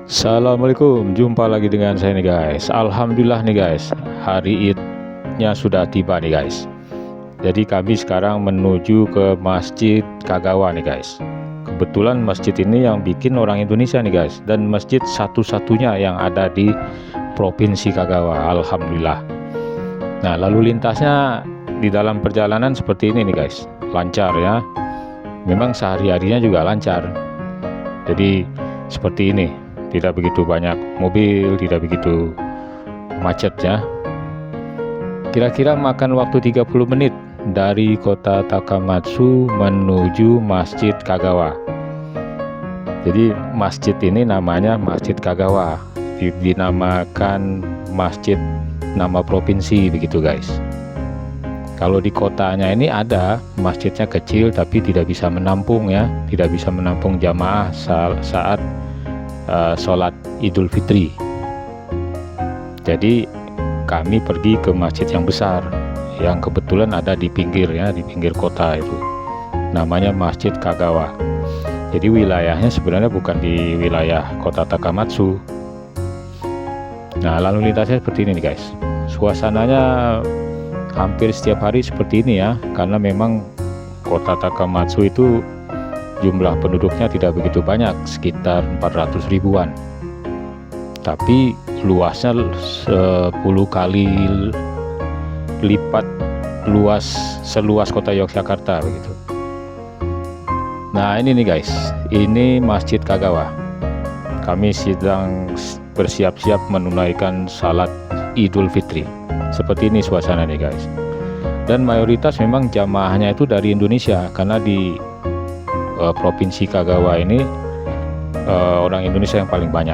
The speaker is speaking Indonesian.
Assalamualaikum, jumpa lagi dengan saya nih guys. Alhamdulillah nih guys, hari Idnya sudah tiba nih guys. Jadi kami sekarang menuju ke Masjid Kagawa nih guys. Kebetulan masjid ini yang bikin orang Indonesia nih guys, dan masjid satu-satunya yang ada di Provinsi Kagawa. Alhamdulillah. Nah, lalu lintasnya di dalam perjalanan seperti ini nih guys, lancar ya. Memang sehari-harinya juga lancar. Jadi seperti ini, tidak begitu banyak mobil, tidak begitu macet ya. Kira-kira makan waktu 30 menit dari kota Takamatsu menuju Masjid Kagawa. Jadi masjid ini namanya Masjid Kagawa, dinamakan masjid nama provinsi begitu guys. Kalau di kotanya ini ada masjidnya kecil tapi tidak bisa menampung ya, tidak bisa menampung jamaah saat sholat Idul Fitri. Jadi kami pergi ke masjid yang besar yang kebetulan ada di pinggir ya, di pinggir kota itu. Namanya Masjid Kagawa. Jadi wilayahnya sebenarnya bukan di wilayah kota Takamatsu. Nah, lalu lintasnya seperti ini nih guys. Suasananya hampir setiap hari seperti ini ya, karena memang kota Takamatsu itu jumlah penduduknya tidak begitu banyak, sekitar 400 ribuan. Tapi luasnya 10 kali lipat seluas kota Yogyakarta begitu. Nah, ini nih guys, ini Masjid Kagawa. Kami sedang bersiap-siap menunaikan salat Idul Fitri. Seperti ini suasana nih guys. Dan mayoritas memang jamaahnya itu dari Indonesia, karena di Provinsi Kagawa ini orang Indonesia yang paling banyak.